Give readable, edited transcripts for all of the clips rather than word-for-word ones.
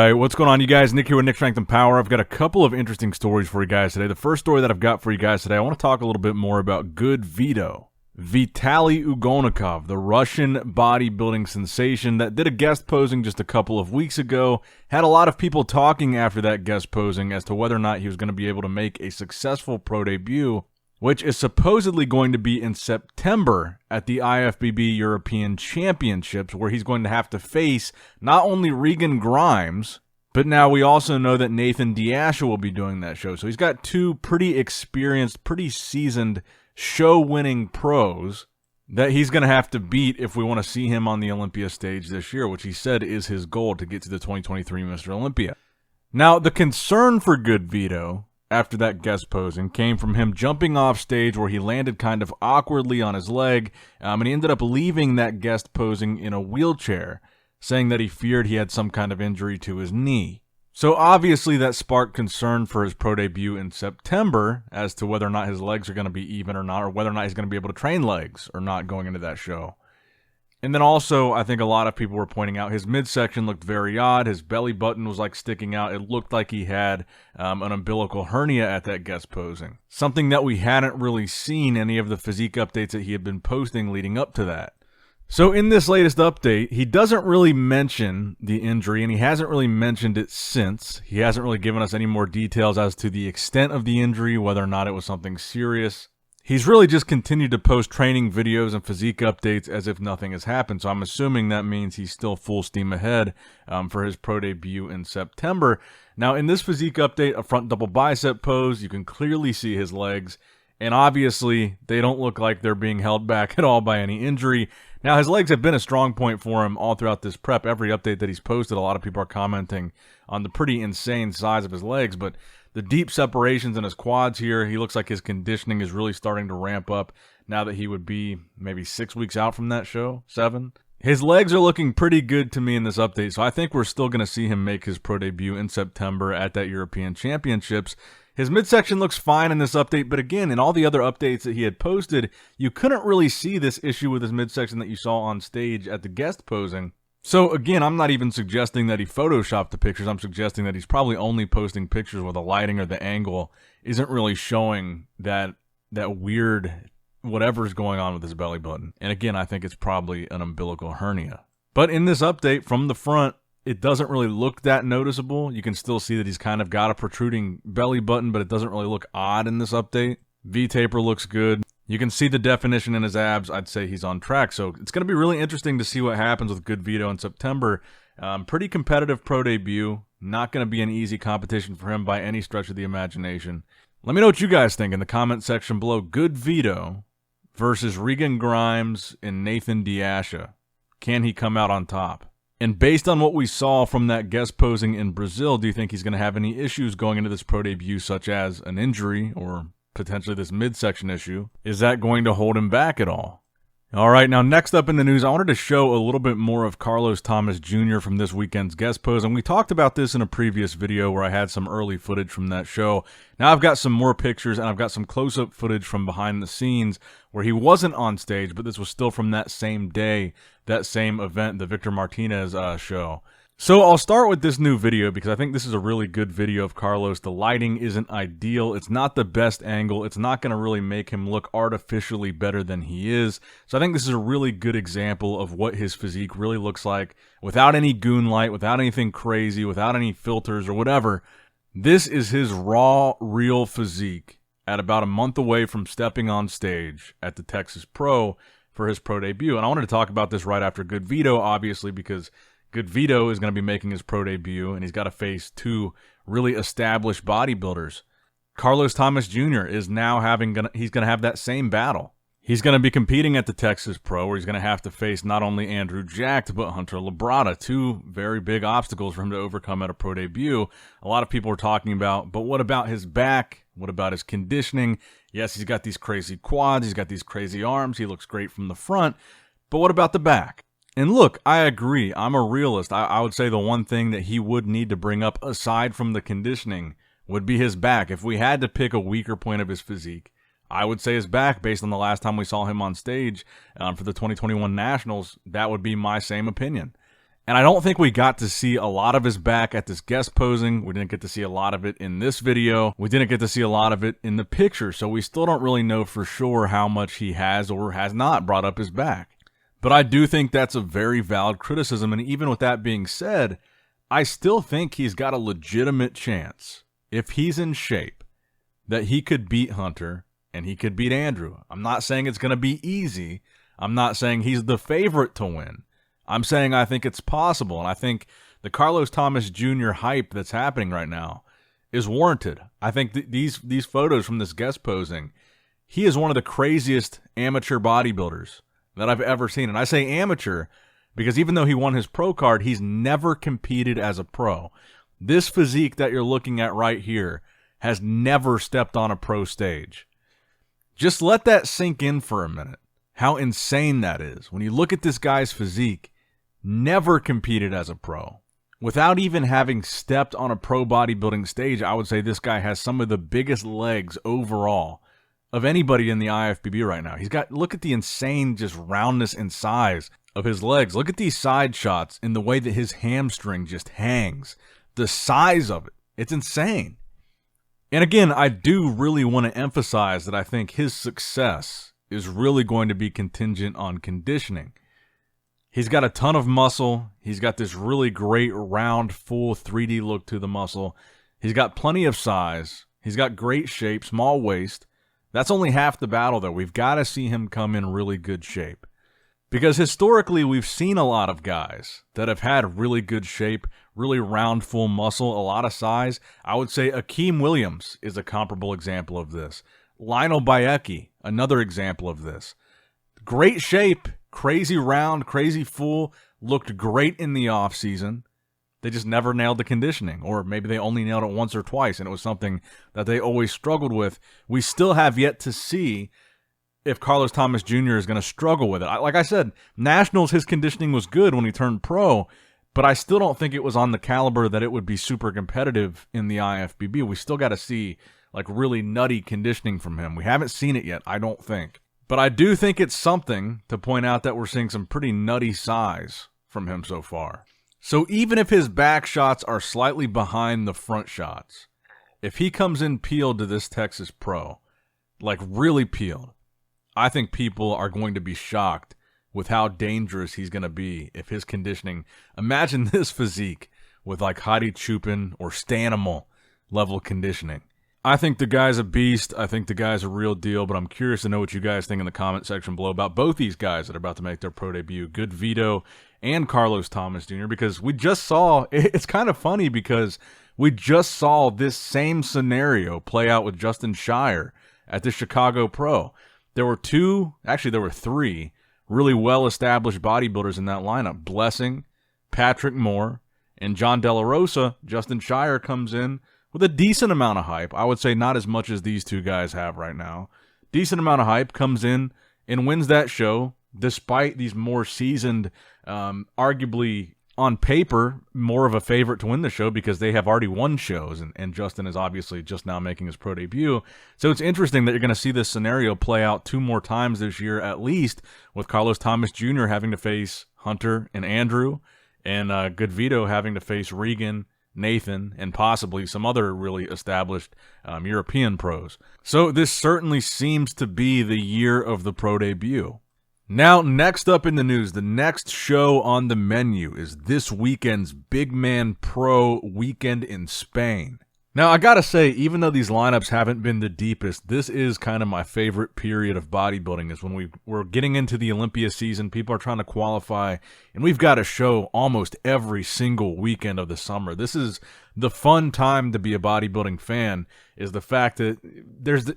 Alright, what's going on, you guys? Nick here with Nick Strength and Power. I've got a couple of interesting stories for you guys today. The first story that I've got for you guys today, I want to talk a little bit more about GoodVito. Vitaly Ugonikov, the Russian bodybuilding sensation that did a guest posing just a couple of weeks ago, had a lot of people talking after that guest posing as to whether or not he was going to be able to make a successful pro debut, which is supposedly going to be in September at the IFBB European Championships, where he's going to have to face not only Regan Grimes, but now we also know that Nathan Diasha will be doing that show. So he's got two pretty experienced, pretty seasoned show-winning pros that he's going to have to beat if we want to see him on the Olympia stage this year, which he said is his goal to get to the 2023 Mr. Olympia. Now, the concern for GoodVito after that guest posing came from him jumping off stage where he landed kind of awkwardly on his leg, and he ended up leaving that guest posing in a wheelchair, saying that he feared he had some kind of injury to his knee. So obviously that sparked concern for his pro debut in September as to whether or not his legs are going to be even or not, or whether or not he's going to be able to train legs or not going into that show. And then also, I think a lot of people were pointing out his midsection looked very odd. His belly button was like sticking out. It looked like he had an umbilical hernia at that guest posing. Something that we hadn't really seen any of the physique updates that he had been posting leading up to that. So in this latest update, he doesn't really mention the injury, and he hasn't really mentioned it since. He hasn't really given us any more details as to the extent of the injury, whether or not it was something serious. He's really just continued to post training videos and physique updates as if nothing has happened. So I'm assuming that means he's still full steam ahead for his pro debut in September. Now, in this physique update, a front double bicep pose, you can clearly see his legs. And obviously, they don't look like they're being held back at all by any injury. Now, his legs have been a strong point for him all throughout this prep. Every update that he's posted, a lot of people are commenting on the pretty insane size of his legs. But the deep separations in his quads here, he looks like his conditioning is really starting to ramp up now that he would be maybe 6 weeks out from that show, 7. His legs are looking pretty good to me in this update, so I think we're still going to see him make his pro debut in September at that European Championships. His midsection looks fine in this update, but again, in all the other updates that he had posted, you couldn't really see this issue with his midsection that you saw on stage at the guest posing. So again, I'm not even suggesting that he photoshopped the pictures. I'm suggesting that he's probably only posting pictures where the lighting or the angle isn't really showing that weird whatever's going on with his belly button. And again, I think it's probably an umbilical hernia. But in this update from the front, it doesn't really look that noticeable. You can still see that he's kind of got a protruding belly button, but it doesn't really look odd in this update. V-taper looks good. You can see the definition in his abs. I'd say he's on track. So it's going to be really interesting to see what happens with GoodVito in September. Pretty competitive pro debut. Not going to be an easy competition for him by any stretch of the imagination. Let me know what you guys think in the comment section below. GoodVito versus Regan Grimes and Nathan Diasha. Can he come out on top? And based on what we saw from that guest posing in Brazil, do you think he's going to have any issues going into this pro debut, such as an injury or potentially this midsection issue? Is that going to hold him back at all? All right, now next up in the news, I wanted to show a little bit more of Carlos Thomas Jr. from this weekend's guest pose, and we talked about this in a previous video where I had some early footage from that show. Now I've got some more pictures, and I've got some close-up footage from behind the scenes where he wasn't on stage, but this was still from that same day, that same event, the Victor Martinez show. So I'll start with this new video because I think this is a really good video of Carlos. The lighting isn't ideal. It's not the best angle. It's not going to really make him look artificially better than he is. So I think this is a really good example of what his physique really looks like without any goon light, without anything crazy, without any filters or whatever. This is his raw, real physique at about a month away from stepping on stage at the Texas Pro for his pro debut. And I wanted to talk about this right after GoodVito, obviously, because GoodVito is going to be making his pro debut, and he's got to face two really established bodybuilders. Carlos Thomas Jr. is now he's going to have that same battle. He's going to be competing at the Texas Pro, where he's going to have to face not only Andrew Jacked, but Hunter Labrada, two very big obstacles for him to overcome at a pro debut. A lot of people are talking about, but what about his back? What about his conditioning? Yes, he's got these crazy quads, he's got these crazy arms, he looks great from the front, but what about the back? And look, I agree. I'm a realist. I would say the one thing that he would need to bring up, aside from the conditioning, would be his back. If we had to pick a weaker point of his physique, I would say his back, based on the last time we saw him on stage for the 2021 Nationals. That would be my same opinion. And I don't think we got to see a lot of his back at this guest posing. We didn't get to see a lot of it in this video. We didn't get to see a lot of it in the picture, so we still don't really know for sure how much he has or has not brought up his back. But I do think that's a very valid criticism, and even with that being said, I still think he's got a legitimate chance, if he's in shape, that he could beat Hunter and he could beat Andrew. I'm not saying it's going to be easy. I'm not saying he's the favorite to win. I'm saying I think it's possible, and I think the Carlos Thomas Jr. hype that's happening right now is warranted. I think these photos from this guest posing, he is one of the craziest amateur bodybuilders that I've ever seen. And I say amateur because even though he won his pro card, he's never competed as a pro. This physique that you're looking at right here has never stepped on a pro stage. Just let that sink in for a minute, how insane that is. When you look at this guy's physique, never competed as a pro. Without even having stepped on a pro bodybuilding stage, I would say this guy has some of the biggest legs overall of anybody in the IFBB right now. Look at the insane just roundness and size of his legs. Look at these side shots in the way that his hamstring just hangs. The size of it, it's insane. And again, I do really want to emphasize that I think his success is really going to be contingent on conditioning. He's got a ton of muscle. He's got this really great round, full 3D look to the muscle. He's got plenty of size. He's got great shape, small waist. That's only half the battle, though. We've got to see him come in really good shape. Because historically, we've seen a lot of guys that have had really good shape, really round, full muscle, a lot of size. I would say Akeem Williams is a comparable example of this. Lionel Bayeki, another example of this. Great shape, crazy round, crazy full, looked great in the offseason. They just never nailed the conditioning, or maybe they only nailed it once or twice, and it was something that they always struggled with. We still have yet to see if Carlos Thomas Jr. is going to struggle with it. Like I said, Nationals, his conditioning was good when he turned pro, but I still don't think it was on the caliber that it would be super competitive in the IFBB. We still got to see like really nutty conditioning from him. We haven't seen it yet, I don't think. But I do think it's something to point out that we're seeing some pretty nutty size from him so far. So even if his back shots are slightly behind the front shots, if he comes in peeled to this Texas Pro, like really peeled, I think people are going to be shocked with how dangerous he's going to be if his conditioning. Imagine this physique with like Hadi Chupin or Stanimal level conditioning. I think the guy's a beast. I think the guy's a real deal, but I'm curious to know what you guys think in the comment section below about both these guys that are about to make their pro debut, GoodVito and Carlos Thomas Jr., because we just saw, it's kind of funny because we just saw this same scenario play out with Justin Shire at the Chicago Pro. There were three really well-established bodybuilders in that lineup. Blessing, Patrick Moore, and John De La Rosa. Justin Shire comes in with a decent amount of hype. I would say not as much as these two guys have right now. Decent amount of hype, comes in and wins that show, despite these more seasoned, arguably on paper, more of a favorite to win the show because they have already won shows, and Justin is obviously just now making his pro debut. So it's interesting that you're going to see this scenario play out 2 more times this year at least, with Carlos Thomas Jr. having to face Hunter and Andrew, and GoodVito having to face Regan, Nathan, and possibly some other really established European pros. So this certainly seems to be the year of the pro debut. Now, next up in the news, the next show on the menu is this weekend's BigMan Pro weekend in Spain. Now, I gotta say, even though these lineups haven't been the deepest, this is kind of my favorite period of bodybuilding, is when we're getting into the Olympia season, people are trying to qualify, and we've got a show almost every single weekend of the summer. This is the fun time to be a bodybuilding fan, is the fact that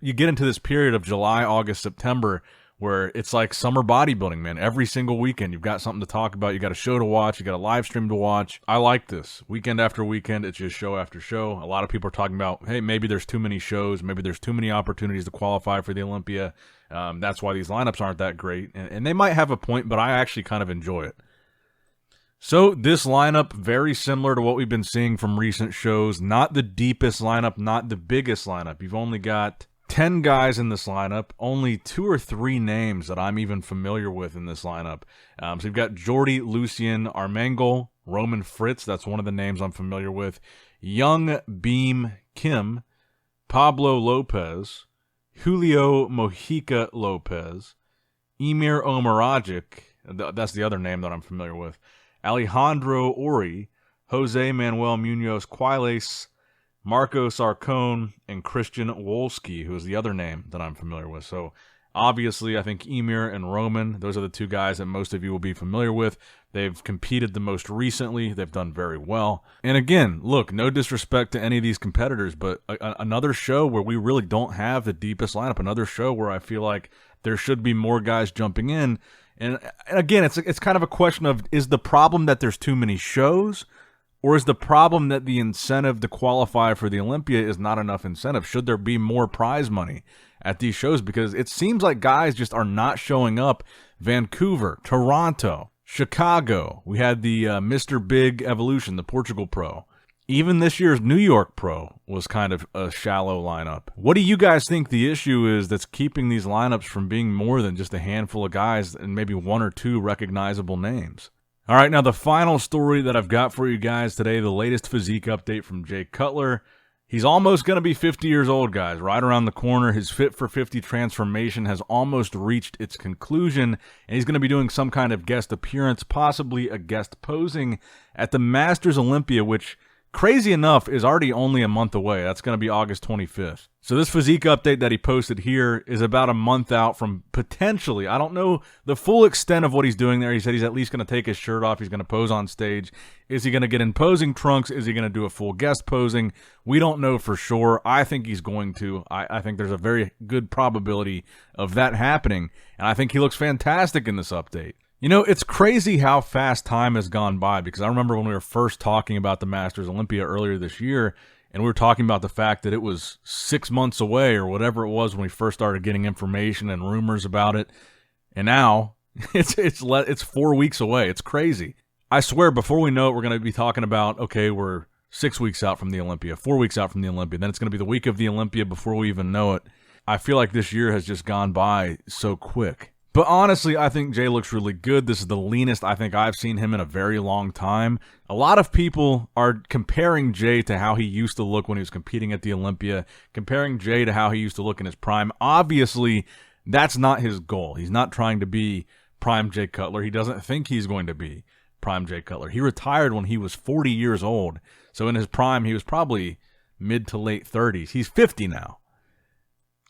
you get into this period of July, August, September, where it's like summer bodybuilding, man. Every single weekend, you've got something to talk about. You got a show to watch. You got a live stream to watch. I like this. Weekend after weekend, it's just show after show. A lot of people are talking about, hey, maybe there's too many shows. Maybe there's too many opportunities to qualify for the Olympia. That's why these lineups aren't that great. And they might have a point, but I actually kind of enjoy it. So this lineup, very similar to what we've been seeing from recent shows. Not the deepest lineup, not the biggest lineup. You've only got 10 guys in this lineup, only 2 or 3 names that I'm even familiar with in this lineup. So you've got Jordi Lucien Armengol, Roman Fritz, that's one of the names I'm familiar with. Young Beam Kim, Pablo Lopez, Julio Mojica Lopez, Emir Omaragic, that's the other name that I'm familiar with, Alejandro Ori, Jose Manuel Munoz Quiles, Marco Sarcone, and Christian Wolski, who is the other name that I'm familiar with. So obviously, I think Emir and Roman, those are the two guys that most of you will be familiar with. They've competed the most recently. They've done very well. And again, look, no disrespect to any of these competitors, but another show where we really don't have the deepest lineup, another show where I feel like there should be more guys jumping in. And again, it's kind of a question of, is the problem that there's too many shows, or is the problem that the incentive to qualify for the Olympia is not enough incentive? Should there be more prize money at these shows? Because it seems like guys just are not showing up. Vancouver, Toronto, Chicago. We had the Mr. Big Evolution, the Portugal Pro. Even this year's New York Pro was kind of a shallow lineup. What do you guys think the issue is that's keeping these lineups from being more than just a handful of guys and maybe one or two recognizable names? All right, now the final story that I've got for you guys today, the latest physique update from Jay Cutler. He's almost going to be 50 years old, guys, right around the corner. His Fit for 50 transformation has almost reached its conclusion, and he's going to be doing some kind of guest appearance, possibly a guest posing at the Masters Olympia, which, crazy enough, is already only a month away. That's going to be August 25th. So this physique update that he posted here is about a month out from potentially, I don't know the full extent of what he's doing there. He said he's at least going to take his shirt off. He's going to pose on stage. Is he going to get in posing trunks? Is he going to do a full guest posing? We don't know for sure. I think he's going to. I think there's a very good probability of that happening. And I think he looks fantastic in this update. You know, it's crazy how fast time has gone by, because I remember when we were first talking about the Masters Olympia earlier this year, and we were talking about the fact that it was 6 months away or whatever it was when we first started getting information and rumors about it. And now it's 4 weeks away. It's crazy. I swear, before we know it, we're going to be talking about, okay, we're 6 weeks out from the Olympia, 4 weeks out from the Olympia. Then it's going to be the week of the Olympia before we even know it. I feel like this year has just gone by so quick. But honestly, I think Jay looks really good. This is the leanest I think I've seen him in a very long time. A lot of people are comparing Jay to how he used to look when he was competing at the Olympia, comparing Jay to how he used to look in his prime. Obviously, that's not his goal. He's not trying to be prime Jay Cutler. He doesn't think he's going to be prime Jay Cutler. He retired when he was 40 years old. So in his prime, he was probably mid to late 30s. He's 50 now.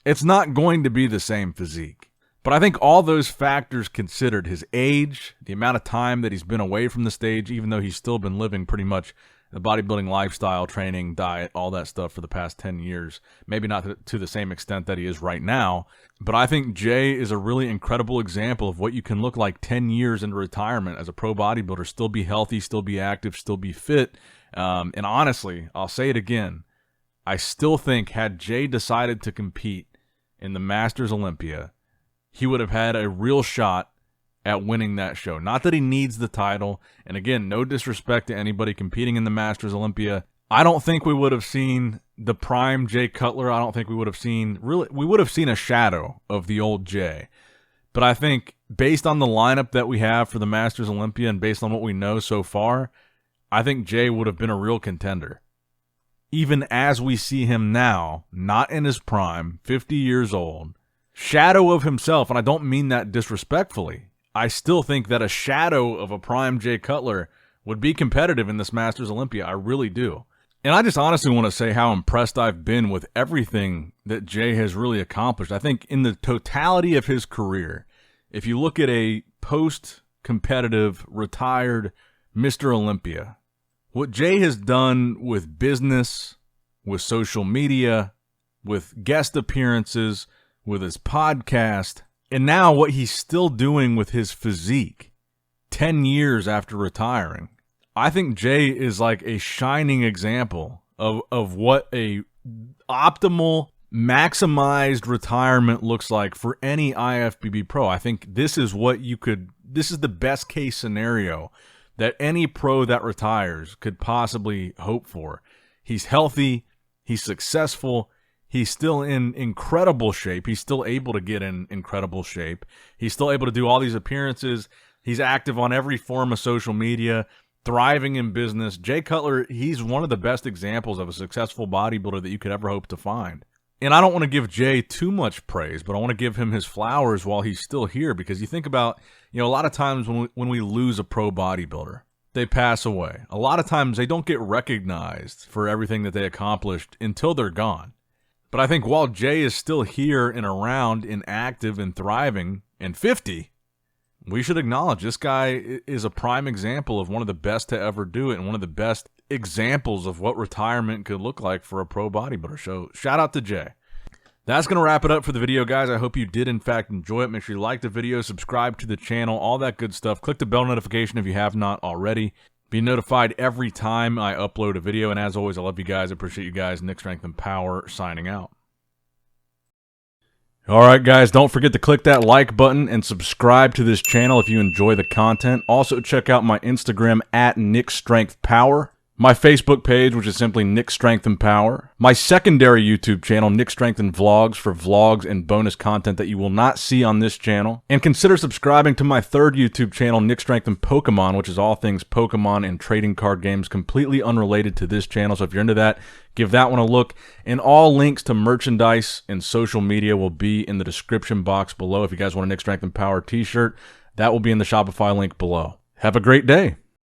It's not going to be the same physique. But I think all those factors considered, his age, the amount of time that he's been away from the stage, even though he's still been living pretty much the bodybuilding lifestyle, training, diet, all that stuff for the past 10 years. Maybe not to the same extent that he is right now. But I think Jay is a really incredible example of what you can look like 10 years into retirement as a pro bodybuilder, still be healthy, still be active, still be fit. And honestly, I'll say it again, I still think had Jay decided to compete in the Masters Olympia, he would have had a real shot at winning that show. Not that he needs the title. And again, no disrespect to anybody competing in the Masters Olympia. I don't think we would have seen the prime Jay Cutler. I don't think we would have seen, we would have seen a shadow of the old Jay. But I think based on the lineup that we have for the Masters Olympia and based on what we know so far, I think Jay would have been a real contender. Even as we see him now, not in his prime, 50 years old, shadow of himself, and I don't mean that disrespectfully. I still think that a shadow of a prime Jay Cutler would be competitive in this Masters Olympia. I really do. And I just honestly want to say how impressed I've been with everything that Jay has really accomplished. I think in the totality of his career, if you look at a post-competitive, retired Mr. Olympia, what Jay has done with business, with social media, with guest appearances, with his podcast, and now what he's still doing with his physique 10 years after retiring. I think Jay is like a shining example of what a optimal, maximized retirement looks like for any IFBB pro. I think this is this is the best case scenario that any pro that retires could possibly hope for. He's healthy, he's successful, he's still in incredible shape. He's still able to get in incredible shape. He's still able to do all these appearances. He's active on every form of social media. thriving in business. Jay Cutler, he's one of the best examples of a successful bodybuilder that you could ever hope to find. And I don't want to give Jay too much praise, but I want to give him his flowers while he's still here, because you think about, a lot of times when we lose a pro bodybuilder, they pass away. A lot of times they don't get recognized for everything that they accomplished until they're gone. But I think while Jay is still here and around and active and thriving and 50, we should acknowledge this guy is a prime example of one of the best to ever do it and one of the best examples of what retirement could look like for a pro bodybuilder. So shout out to Jay. That's going to wrap it up for the video, guys. I hope you did, in fact, enjoy it. Make sure you like the video, subscribe to the channel, all that good stuff. Click the bell notification if you have not already. Be notified every time I upload a video. And as always, I love you guys. I appreciate you guys. Nick Strength and Power signing out. All right, guys, don't forget to click that like button and subscribe to this channel if you enjoy the content. Also, check out my Instagram at Nick Strength Power. My Facebook page, which is simply Nick Strength and Power. My secondary YouTube channel, Nick Strength and Vlogs, for vlogs and bonus content that you will not see on this channel. And consider subscribing to my third YouTube channel, Nick Strength and Pokemon, which is all things Pokemon and trading card games, completely unrelated to this channel. So if you're into that, give that one a look. And all links to merchandise and social media will be in the description box below. If you guys want a Nick Strength and Power t-shirt, that will be in the Shopify link below. Have a great day.